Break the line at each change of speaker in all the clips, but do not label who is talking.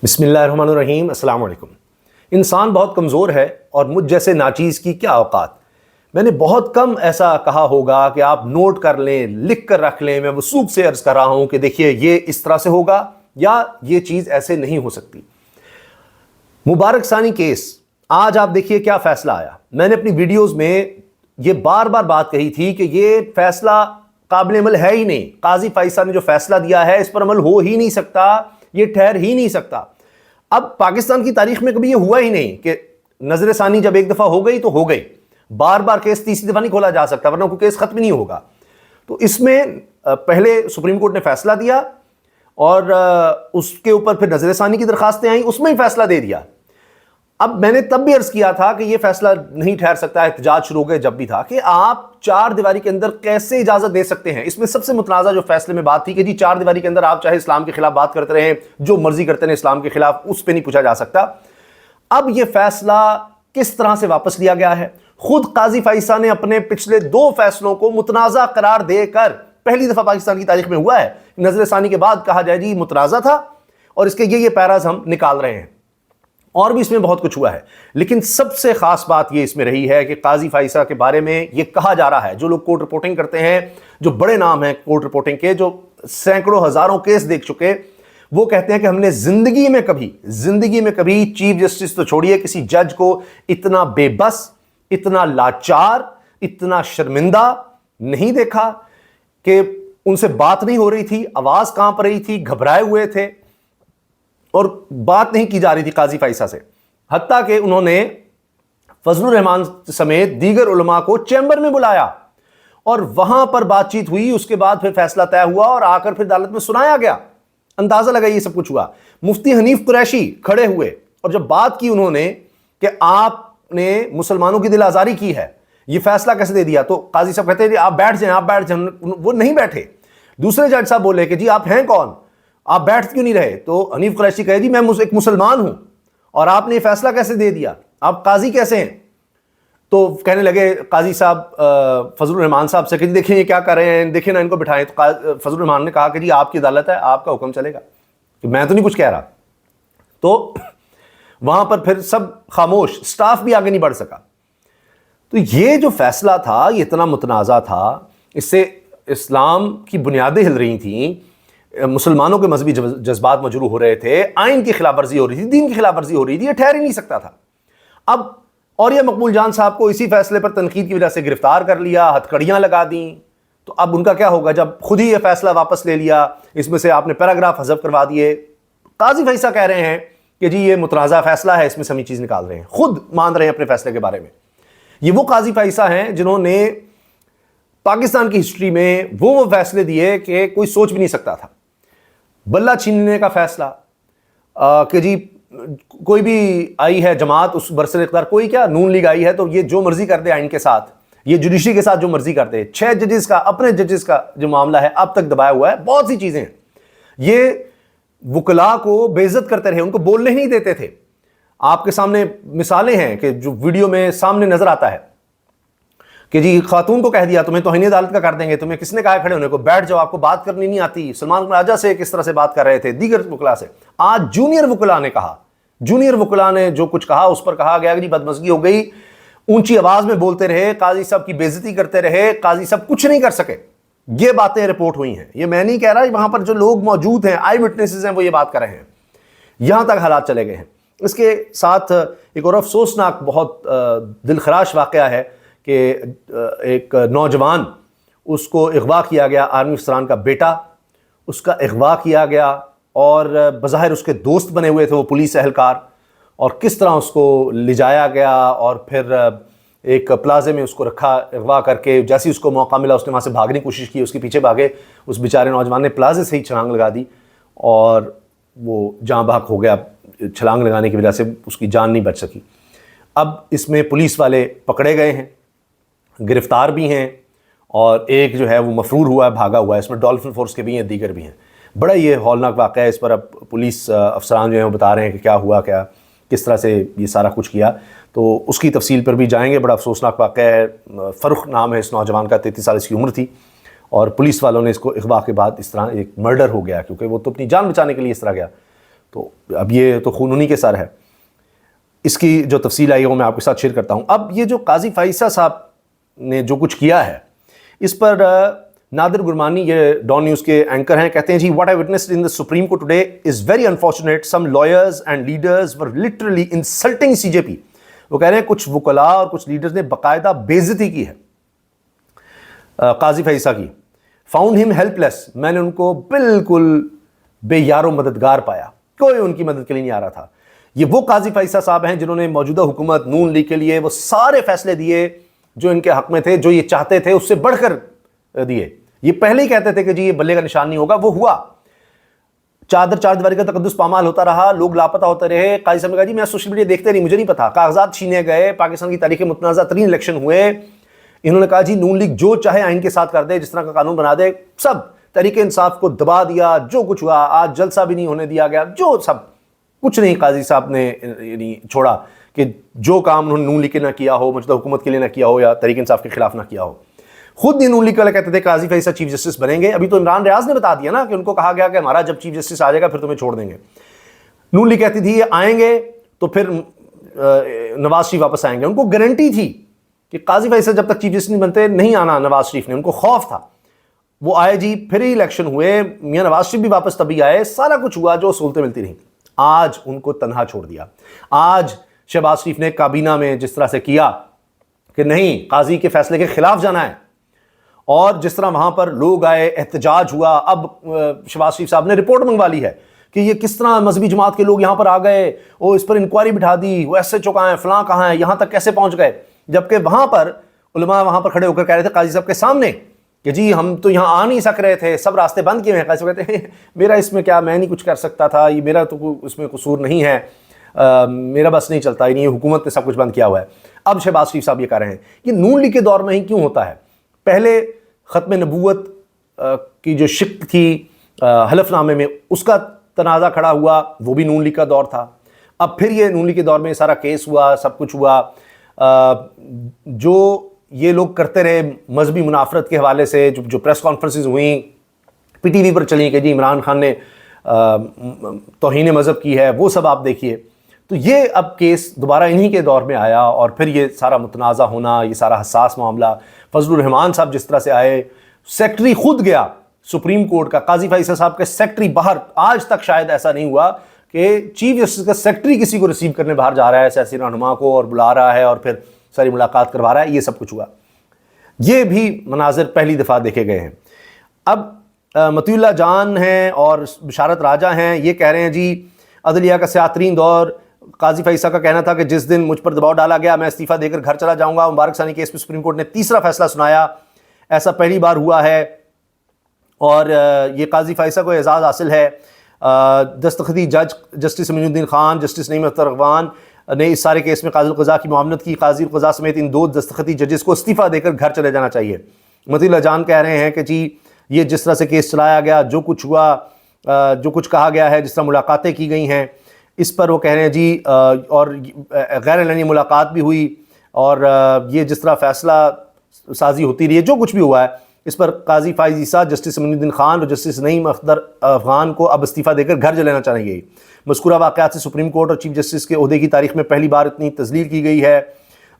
بسم اللہ الرحمن الرحیم۔ السلام علیکم۔ انسان بہت کمزور ہے اور مجھ جیسے ناچیز کی کیا اوقات۔ میں نے بہت کم ایسا کہا ہوگا کہ آپ نوٹ کر لیں، لکھ کر رکھ لیں۔ میں وثوق سے عرض کر رہا ہوں کہ دیکھیے یہ اس طرح سے ہوگا یا یہ چیز ایسے نہیں ہو سکتی۔ مبارک ثانی کیس، آج آپ دیکھیے کیا فیصلہ آیا۔ میں نے اپنی ویڈیوز میں یہ بار بار بات کہی تھی کہ یہ فیصلہ قابل عمل ہے ہی نہیں۔ قاضی فائز نے جو فیصلہ دیا ہے اس پر عمل ہو ہی نہیں سکتا، یہ ٹھہر ہی نہیں سکتا۔ اب پاکستان کی تاریخ میں کبھی یہ ہوا ہی نہیں کہ نظر ثانی جب ایک دفعہ ہو گئی تو ہو گئی، بار بار کیس تیسری دفعہ نہیں کھولا جا سکتا ورنہ کوئی کیس ختم نہیں ہوگا۔ تو اس میں پہلے سپریم کورٹ نے فیصلہ دیا اور اس کے اوپر پھر نظر ثانی کی درخواستیں آئیں، اس میں ہی فیصلہ دے دیا۔ اب میں نے تب بھی عرض کیا تھا کہ یہ فیصلہ نہیں ٹھہر سکتا، احتجاج شروع ہو گئے جب بھی تھا کہ آپ چار دیواری کے اندر کیسے اجازت دے سکتے ہیں۔ اس میں سب سے متنازع جو فیصلے میں بات تھی کہ جی چار دیواری کے اندر آپ چاہے اسلام کے خلاف بات کرتے رہیں، جو مرضی کرتے رہیں اسلام کے خلاف، اس پہ نہیں پوچھا جا سکتا۔ اب یہ فیصلہ کس طرح سے واپس لیا گیا ہے؟ خود قاضی فائز نے اپنے پچھلے دو فیصلوں کو متنازع قرار دے کر، پہلی دفعہ پاکستان کی تاریخ میں ہوا ہے نظر ثانی کے بعد کہا جائے جی متنازع تھا اور اس کے یہ پیراز ہم نکال رہے ہیں۔ اور بھی اس میں بہت کچھ ہوا ہے، لیکن سب سے خاص بات یہ اس میں رہی ہے کہ قاضی فائزہ کے بارے میں یہ کہا جا رہا ہے، جو لوگ کورٹ رپورٹنگ کرتے ہیں، جو بڑے نام ہیں کورٹ رپورٹنگ کے، جو سینکڑوں ہزاروں کیس دیکھ چکے، وہ کہتے ہیں کہ ہم نے زندگی میں کبھی چیف جسٹس تو چھوڑیے، کسی جج کو اتنا بے بس، اتنا لاچار، اتنا شرمندہ نہیں دیکھا کہ ان سے بات نہیں ہو رہی تھی، آواز کانپ رہی تھی، گھبرائے ہوئے تھے اور بات نہیں کی جا رہی تھی قاضی فائزہ سے۔ حتیٰ کہ انہوں نے فضل الرحمان سمیت دیگر علماء کو چیمبر میں بلایا اور وہاں پر بات چیت ہوئی، اس کے بعد پھر فیصلہ طے ہوا اور آ کر پھر عدالت میں سنایا گیا۔ اندازہ لگائیے یہ سب کچھ ہوا۔ مفتی حنیف قریشی کھڑے ہوئے اور جب بات کی انہوں نے کہ آپ نے مسلمانوں کی دل آزاری کی ہے، یہ فیصلہ کیسے دے دیا، تو قاضی صاحب کہتے ہیں آپ بیٹھ جائیں۔ وہ نہیں بیٹھے۔ دوسرے جج صاحب بولے کہ جی آپ ہیں کون، آپ بیٹھ کیوں نہیں رہے؟ تو حنیف قریشی کہے جی میں ایک مسلمان ہوں اور آپ نے یہ فیصلہ کیسے دے دیا، آپ قاضی کیسے ہیں؟ تو کہنے لگے قاضی صاحب فضل الرحمان صاحب سے کہ جی دیکھیں یہ کیا کر رہے ہیں، دیکھیں نا ان کو بٹھائیں۔ تو فضل الرحمان نے کہا کہ جی آپ کی عدالت ہے، آپ کا حکم چلے گا، کہ میں تو نہیں کچھ کہہ رہا۔ تو وہاں پر پھر سب خاموش، سٹاف بھی آگے نہیں بڑھ سکا۔ تو یہ جو فیصلہ تھا یہ اتنا متنازع تھا، اس سے اسلام کی بنیادیں ہل رہی تھیں، مسلمانوں کے مذہبی جذبات مجروح ہو رہے تھے، آئین کی خلاف ورزی ہو رہی تھی، دین کی خلاف ورزی ہو رہی تھی، یہ ٹھہر ہی نہیں سکتا تھا۔ اب اولیاء مقبول جان صاحب کو اسی فیصلے پر تنقید کی وجہ سے گرفتار کر لیا، ہتھکڑیاں لگا دیں، تو اب ان کا کیا ہوگا جب خود ہی یہ فیصلہ واپس لے لیا، اس میں سے آپ نے پیراگراف حذف کروا دیے۔ قاضی فائزہ کہہ رہے ہیں کہ جی یہ متنازع فیصلہ ہے، اس میں سے ہم یہ چیز نکال رہے ہیں، خود مان رہے ہیں اپنے فیصلے کے بارے میں۔ یہ وہ قاضی فائزہ ہیں جنہوں نے پاکستان کی ہسٹری میں وہ فیصلے دیے کہ کوئی سوچ بھی نہیں سکتا تھا۔ بلہ چھیننے کا فیصلہ کہ جی کوئی بھی آئی ہے جماعت اس برسر اقتدار، کوئی کیا نون لیگ آئی ہے تو یہ جو مرضی کر دے آئین کے ساتھ، یہ جوڈیشری کے ساتھ جو مرضی کر دے۔ 6 ججز کا، اپنے ججز کا جو معاملہ ہے اب تک دبایا ہوا ہے، بہت سی چیزیں ہیں۔ یہ وکلاء کو بے عزت کرتے رہے، ان کو بولنے ہی نہیں دیتے تھے۔ آپ کے سامنے مثالیں ہیں کہ جو ویڈیو میں سامنے نظر آتا ہے کہ جی خاتون کو کہہ دیا تمہیں توہین عدالت کا کر دیں گے، تمہیں کس نے کہا کھڑے ہونے کو، بیٹھ جاؤ، آپ کو بات کرنی نہیں آتی۔ سلمان راجہ سے کس طرح سے بات کر رہے تھے، دیگر وکلاء سے۔ آج جونیئر وکلاء نے کہا، جونیئر وکلاء نے جو کچھ کہا اس پر کہا گیا کہ جی بدمزگی ہو گئی، اونچی آواز میں بولتے رہے، قاضی صاحب کی بے عزتی کرتے رہے، قاضی صاحب کچھ نہیں کر سکے۔ یہ باتیں رپورٹ ہوئی ہیں، یہ میں نہیں کہہ رہا، وہاں پر جو لوگ موجود ہیں، آئی وٹنسز ہیں، وہ یہ بات کر رہے ہیں۔ یہاں تک حالات چلے گئے ہیں۔ اس کے ساتھ ایک اور افسوسناک بہت دلخراش واقعہ ہے کہ ایک نوجوان، اس کو اغوا کیا گیا، آرمی افسران کا بیٹا، اس کا اغوا کیا گیا اور بظاہر اس کے دوست بنے ہوئے تھے وہ پولیس اہلکار، اور کس طرح اس کو لے جایا گیا اور پھر ایک پلازے میں اس کو رکھا اغوا کر کے، جیسے اس کو موقع ملا اس نے وہاں سے بھاگنے کی کوشش کی، اس کے پیچھے بھاگے، اس بیچارے نوجوان نے پلازے سے ہی چھلانگ لگا دی اور وہ جاں بحق ہو گیا۔ چھلانگ لگانے کی وجہ سے اس کی جان نہیں بچ سکی۔ اب اس میں پولیس والے پکڑے گئے ہیں، گرفتار بھی ہیں، اور ایک جو ہے وہ مفرور ہوا ہے، بھاگا ہوا ہے۔ اس میں ڈولفن فورس کے بھی ہیں، دیگر بھی ہیں۔ بڑا یہ ہولناک واقعہ ہے۔ اس پر اب پولیس افسران جو ہیں وہ بتا رہے ہیں کہ کیا ہوا، کیا کس طرح سے یہ سارا کچھ کیا، تو اس کی تفصیل پر بھی جائیں گے۔ بڑا افسوسناک واقعہ ہے۔ فرخ نام ہے اس نوجوان کا، 33 سال اس کی عمر تھی، اور پولیس والوں نے اس کو اغوا کے بعد اس طرح ایک مرڈر ہو گیا، کیونکہ وہ تو اپنی جان بچانے کے لیے اس طرح گیا۔ تو اب یہ تو خون انہی کے سر ہے. اس کی جو تفصیل آئی ہے وہ میں آپ کے ساتھ شیئر کرتا ہوں. اب یہ جو قاضی فائسہ صاحب نے جو کچھ کیا ہے اس پر نادر گرمانی یہ ڈان نیوز کے اینکر ہیں, کہتے ہیں جی what I witnessed in the Supreme Court today is very unfortunate. Some lawyers and leaders were literally insulting CJP. وہ کہہ رہے ہیں کچھ وکلاء اور کچھ لیڈرز نے باقاعدہ بے عزتی کی ہے قاضی فائسہ کی. Found him helpless. میں نے ان کو بالکل بے یار و مددگار پایا, کوئی ان کی مدد کے لیے نہیں آ رہا تھا. یہ وہ قاضی فائسہ صاحب ہیں جنہوں نے موجودہ حکومت نون لیگ کے لیے وہ سارے فیصلے دیے جو ان کے حق میں تھے, جو یہ چاہتے تھے اس سے بڑھ کر دیے. یہ پہلے ہی کہتے تھے کہ جی یہ بلے کا نشان نہیں ہوگا, وہ ہوا. چار دیواری کا تقدس پامال ہوتا رہا, لوگ لاپتہ ہوتے رہے. قاضی صاحب نے کہا جی میں سوشل میڈیا دیکھتے نہیں, مجھے نہیں پتا. کاغذات چھینے گئے, پاکستان کی تاریخ میں متنازع ترین الیکشن ہوئے. انہوں نے کہا جی نون لیگ جو چاہے آئین کے ساتھ کر دے, جس طرح کا قانون بنا دے. سب تحریک انصاف کو دبا دیا, جو کچھ ہوا. آج جلسہ بھی نہیں ہونے دیا گیا, جو سب کچھ نہیں قاضی صاحب نے یعنی چھوڑا کہ جو کام انہوں نے نون لیگ کے نہ کیا ہو, موجودہ حکومت کے لیے نہ کیا ہو, یا تحریک انصاف کے خلاف نہ کیا ہو. خود نون لیگ والے کہتے تھے قاضی فائسہ چیف جسٹس بنیں گے. ابھی تو عمران ریاض نے بتا دیا نا کہ ان کو کہا گیا کہ ہمارا جب چیف جسٹس آ جائے گا پھر تمہیں چھوڑ دیں گے. نون لیگ کہتی تھی یہ آئیں گے تو پھر نواز شریف واپس آئیں گے. ان کو گارنٹی تھی کہ قاضی فائسہ جب تک چیف جسٹس نہیں بنتے نہیں آنا نواز شریف نے. ان کو خوف تھا. وہ آئے جی, پھر ہی الیکشن ہوئے, میاں نواز شریف بھی واپس تبھی آئے, سارا کچھ ہوا جو سہولتیں ملتی رہیں. آج ان کو تنہا چھوڑ دیا. آج شہباز شریف نے کابینہ میں جس طرح سے کیا کہ نہیں قاضی کے فیصلے کے خلاف جانا ہے, اور جس طرح وہاں پر لوگ آئے, احتجاج ہوا. اب شہباز شریف صاحب نے رپورٹ منگوا لی ہے کہ یہ کس طرح مذہبی جماعت کے لوگ یہاں پر آ گئے, وہ اس پر انکوائری بٹھا دی, وہ ایسے چکا ہیں, فلاں کہاں ہیں, یہاں تک کیسے پہنچ گئے. جبکہ وہاں پر علماء وہاں پر کھڑے ہو کر کہہ رہے تھے قاضی صاحب کے سامنے کہ جی ہم تو یہاں آ نہیں سک رہے تھے, سب راستے بند کیے ہیں. قاضی صاحب کہتے ہیں میرا اس میں کیا, میں نہیں کچھ کر سکتا تھا, یہ میرا تو اس میں قصور نہیں ہے, میرا بس نہیں چلتا, یہ حکومت نے سب کچھ بند کیا ہوا ہے. اب شہباز شریف صاحب یہ کہہ رہے ہیں یہ نون لیگ کے دور میں ہی کیوں ہوتا ہے. پہلے ختم نبوت کی جو شق تھی حلف نامے میں, اس کا تنازع کھڑا ہوا, وہ بھی نون لیگ کا دور تھا. اب پھر یہ نون لیگ کے دور میں سارا کیس ہوا, سب کچھ ہوا. جو یہ لوگ کرتے رہے مذہبی منافرت کے حوالے سے, جو پریس کانفرنسز ہوئیں, پی ٹی وی پر چلیں کہ جی عمران خان نے توہین مذہب کی ہے, وہ سب آپ دیکھیے. تو یہ اب کیس دوبارہ انہی کے دور میں آیا, اور پھر یہ سارا متنازع ہونا, یہ سارا حساس معاملہ. فضل الرحمان صاحب جس طرح سے آئے, سیکٹری خود گیا سپریم کورٹ کا, قاضی فائسہ صاحب کے سیکٹری باہر. آج تک شاید ایسا نہیں ہوا کہ چیف جسٹس کا سیکٹری کسی کو ریسیو کرنے باہر جا رہا ہے, سیاسی رہنما کو, اور بلا رہا ہے اور پھر ساری ملاقات کروا رہا ہے. یہ سب کچھ ہوا. یہ بھی مناظر پہلی دفعہ دیکھے گئے ہیں. اب مطیع اللہ جان ہیں اور بشارت راجہ ہیں, یہ کہہ رہے ہیں جی عدلیہ کا سیاہ ترین دور. قاضی فائسہ کا کہنا تھا کہ جس دن مجھ پر دباؤ ڈالا گیا میں استعفیٰ دے کر گھر چلا جاؤں گا. مبارک ثانی کیس میں سپریم کورٹ نے تیسرا فیصلہ سنایا, ایسا پہلی بار ہوا ہے, اور یہ قاضی فائسہ کو اعزاز حاصل ہے. دستخطی جج جسٹس امین الدین خان, جسٹس نعیم اختر اغوان نے اس سارے کیس میں قاضی القضاء کی معاونت کی. قاضی القضاء سمیت ان 2 دستخطی ججز کو استعفیٰ دے کر گھر چلے جانا چاہیے. مطیع اللہ جان کہہ رہے ہیں کہ جی یہ جس طرح سے کیس چلایا گیا, جو کچھ ہوا, جو کچھ کہا گیا ہے, جس طرح ملاقاتیں کی گئی ہیں, اس پر وہ کہہ رہے ہیں جی, اور غیر اعلانی ملاقات بھی ہوئی, اور یہ جس طرح فیصلہ سازی ہوتی رہی, جو کچھ بھی ہوا ہے, اس پر قاضی فائز عیسیٰ, جسٹس امین الدین خان اور جسٹس نعیم اختر افغان کو اب استعفیٰ دے کر گھر لینا چاہیے. مذکورہ واقعات سے سپریم کورٹ اور چیف جسٹس کے عہدے کی تاریخ میں پہلی بار اتنی تذلیل کی گئی ہے.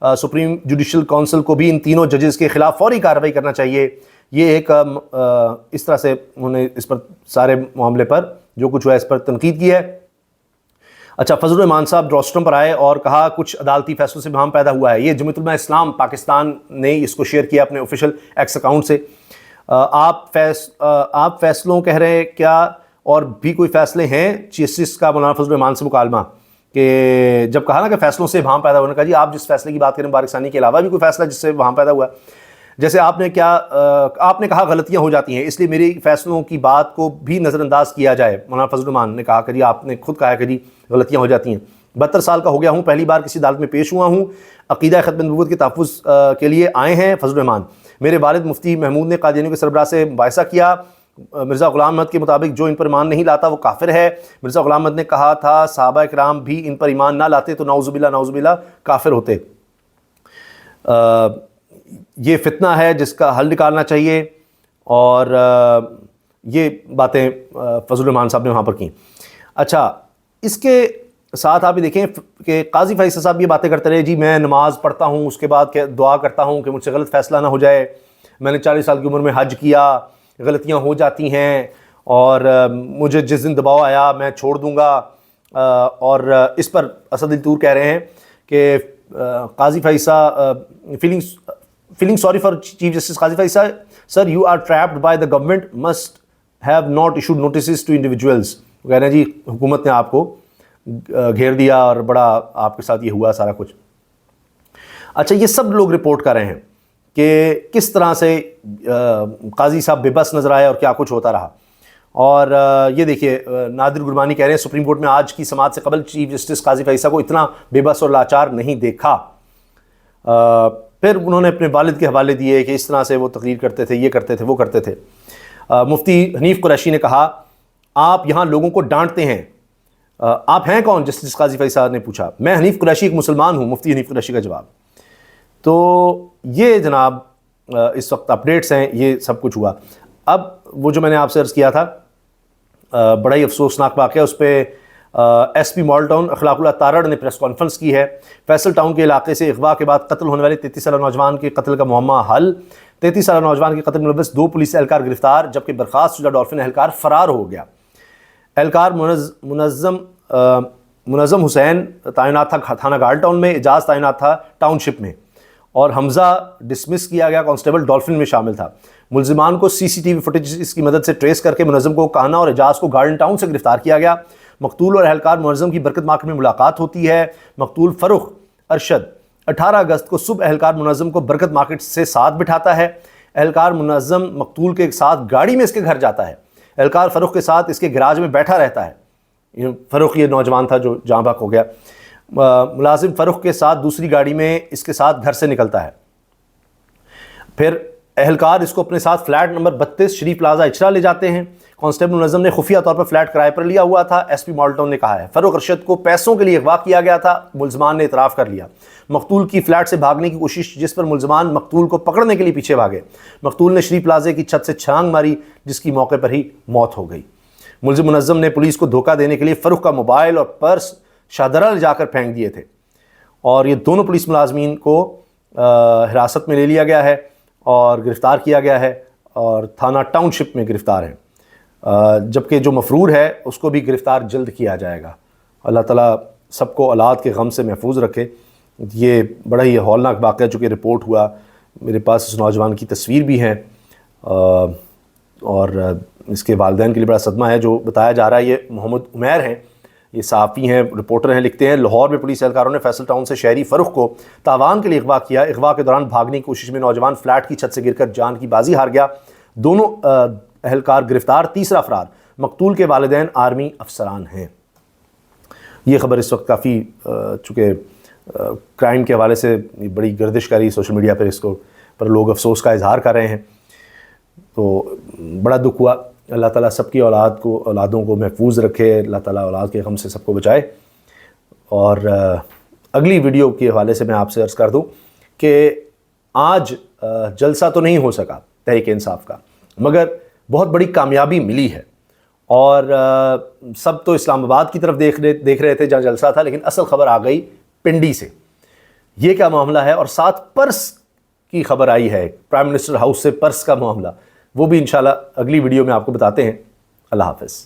سپریم جوڈیشل کونسل کو بھی ان تینوں ججز کے خلاف فوری کارروائی کرنا چاہیے. یہ ایک اس طرح سے انہوں نے اس پر سارے معاملے پر جو کچھ ہوا اس پر تنقید کی ہے. اچھا, فضل الرحمان صاحب روسٹرم پر آئے اور کہا کچھ عدالتی فیصلوں سے بہام پیدا ہوا ہے. یہ جمعیت علماء اسلام پاکستان نے اس کو شیئر کیا اپنے آفیشیل ایکس اکاؤنٹ سے. آپ فیصلوں کہہ رہے ہیں کیا اور بھی کوئی فیصلے ہیں؟ جسٹس کا مولانا فضل الرحمان سے مکالمہ کہ جب کہا نا کہ فیصلوں سے بہام پیدا ہوا, نے کہا جی آپ جس فیصلے کی بات کریں مبارک ثانی کے علاوہ بھی کوئی فیصلہ جس سے بہام پیدا ہوا. جیسے آپ نے کہا غلطیاں ہو جاتی ہیں, اس لیے میری فیصلوں کی بات کو بھی نظر انداز کیا جائے. مولانا فضل الرحمان نے کہا کہ جی آپ نے خود کہا کہ جی غلطیاں ہو جاتی ہیں. 72 سال کا ہو گیا ہوں, پہلی بار کسی عدالت میں پیش ہوا ہوں. عقیدہ ختم نبوت کے تحفظ کے لیے آئے ہیں فضل الرحمان. میرے والد مفتی محمود نے قادیانیوں کے سربراہ سے مباحثہ کیا. مرزا غلام احمد کے مطابق جو ان پر ایمان نہیں لاتا وہ کافر ہے. مرزا غلام احمد نے کہا تھا صحابہ کرام بھی ان پر ایمان نہ لاتے تو نعوذ باللہ کافر ہوتے. یہ فتنہ ہے جس کا حل نکالنا چاہیے, اور یہ باتیں فضل الرحمان صاحب نے وہاں پر کی. اچھا, اس کے ساتھ آپ یہ دیکھیں کہ قاضی فیصل صاحب یہ باتیں کرتے رہے، جی میں نماز پڑھتا ہوں، اس کے بعد دعا کرتا ہوں کہ مجھ سے غلط فیصلہ نہ ہو جائے، میں نے 40 سال کی عمر میں حج کیا، غلطیاں ہو جاتی ہیں، اور مجھے جس دن دباؤ آیا میں چھوڑ دوں گا. اور اس پر اسد علی طور کہہ رہے ہیں کہ قاضی Faisal feeling sorry for Chief Justice Qazi Faisal, sir, you are trapped by the government, must have not issued notices to individuals. وہ کہہ رہے ہیں جی حکومت نے آپ کو گھیر دیا اور بڑا آپ کے ساتھ یہ ہوا سارا کچھ. اچھا، یہ سب لوگ رپورٹ کر رہے ہیں کہ کس طرح سے قاضی صاحب بے بس نظر آئے اور کیا کچھ ہوتا رہا. اور یہ دیکھیے نادر گرمانی کہہ رہے ہیں سپریم کورٹ میں آج کی سماعت سے قبل چیف جسٹس قاضی فیصل کو اتنا بے بس اور لاچار نہیں دیکھا. پھر انہوں نے اپنے والد کے حوالے دیے کہ اس طرح سے وہ تقریر کرتے تھے، یہ کرتے تھے، وہ کرتے تھے. مفتی حنیف قریشی نے کہا آپ یہاں لوگوں کو ڈانٹتے ہیں، آپ ہیں کون؟ جسٹس قاضی فیصل نے پوچھا. میں حنیف قریشی ایک مسلمان ہوں، مفتی حنیف قریشی کا جواب. تو یہ جناب اس وقت اپڈیٹس ہیں، یہ سب کچھ ہوا. اب وہ جو میں نے آپ سے عرض کیا تھا بڑا ہی افسوسناک واقعہ، اس پہ ایس پی مال ٹاؤن اخلاق اللہ تارڑ نے پریس کانفرنس کی ہے. فیصل ٹاؤن کے علاقے سے اغوا کے بعد قتل ہونے والے 33 سالہ نوجوان کے قتل کا معمہ حل. 33 سالہ نوجوان کے قتل میں ملوث 2 پولیس اہلکار گرفتار، جبکہ برخاست شدہ ڈولفن اہلکار فرار ہو گیا. اہلکار منظم حسین تعینات تھا تھانہ گارڈ ٹاؤن میں، اعجاز تعینات تھا ٹاؤن شپ میں، اور حمزہ ڈسمس کیا گیا کانسٹیبل ڈولفن میں شامل تھا. ملزمان کو CCTV فوٹیج کی مدد سے ٹریس کر کے منظم کو کہنا اور اعجاز کو گارڈن ٹاؤن سے گرفتار کیا گیا. مقتول اور اہلکار منظم کی برکت مارکیٹ میں ملاقات ہوتی ہے. مقتول فروخ ارشد 18 اگست کو صبح اہلکار منظم کو برکت مارکیٹ سے ساتھ بٹھاتا ہے. اہلکار منظم مقتول کے ساتھ گاڑی میں اس کے گھر جاتا ہے. اہلکار فروخ کے ساتھ اس کے گراج میں بیٹھا رہتا ہے. فروخ یہ نوجوان تھا جو جاں بحق ہو گیا. ملازم فروخ کے ساتھ دوسری گاڑی میں اس کے ساتھ گھر سے نکلتا ہے. پھر اہلکار اس کو اپنے ساتھ فلیٹ نمبر 32 شریف پلازا اچرا لے جاتے ہیں. کانسٹیبل منظم نے خفیہ طور پر فلیٹ کرائے پر لیا ہوا تھا. ایس پی مال ٹاؤن نے کہا ہے فروخ ارشد کو پیسوں کے لیے اغوا کیا گیا تھا. ملزمان نے اعتراف کر لیا. مقتول کی فلیٹ سے بھاگنے کی کوشش، جس پر ملزمان مقتول کو پکڑنے کے لیے پیچھے بھاگے. مقتول نے شریف پلازے کی چھت سے چھلانگ ماری، جس کی موقع پر ہی موت ہو گئی. ملزم منظم نے پولیس کو دھوکہ دینے کے لیے فروخ کا موبائل اور پرس شاہدرہ لے جا کر پھینک دیے تھے، اور یہ دونوں پولیس ملازمین کو حراست میں لے لیا گیا ہے اور گرفتار کیا گیا ہے، اور تھانہ ٹاؤن شپ میں گرفتار ہیں. جبکہ جو مفرور ہے اس کو بھی گرفتار جلد کیا جائے گا. اللہ تعالیٰ سب کو اولاد کے غم سے محفوظ رکھے. یہ بڑا ہی ہولناک واقعہ چونکہ رپورٹ ہوا، میرے پاس اس نوجوان کی تصویر بھی ہے، اور اس کے والدین کے لیے بڑا صدمہ ہے. جو بتایا جا رہا ہے یہ محمد عمیر ہیں، یہ صحافی ہیں، رپورٹر ہیں، لکھتے ہیں لاہور میں پولیس اہلکاروں نے فیصل ٹاؤن سے شہری فروخ کو تاوان کے لیے اغوا کیا. اغوا کے دوران بھاگنے کی کوشش میں نوجوان فلیٹ کی چھت سے گر کر جان کی بازی ہار گیا. دونوں اہلکار گرفتار. تیسرا فرار. مقتول کے والدین آرمی افسران ہیں. یہ خبر اس وقت کافی چونکہ کرائم کے حوالے سے بڑی گردش کری سوشل میڈیا پر، اس کو پر لوگ افسوس کا اظہار کر رہے ہیں. تو بڑا دکھ ہوا. اللہ تعالیٰ سب کی اولادوں کو محفوظ رکھے. اللہ تعالیٰ اولاد کے غم سے سب کو بچائے. اور اگلی ویڈیو کے حوالے سے میں آپ سے عرض کر دوں کہ آج جلسہ تو نہیں ہو سکا تحریک انصاف کا، مگر بہت بڑی کامیابی ملی ہے. اور سب تو اسلام آباد کی طرف دیکھ رہے تھے جہاں جلسہ تھا، لیکن اصل خبر آ گئی پنڈی سے. یہ کیا معاملہ ہے؟ اور ساتھ پرس کی خبر آئی ہے، پرائم منسٹر ہاؤس سے پرس کا معاملہ. وہ بھی انشاءاللہ اگلی ویڈیو میں آپ کو بتاتے ہیں. اللہ حافظ.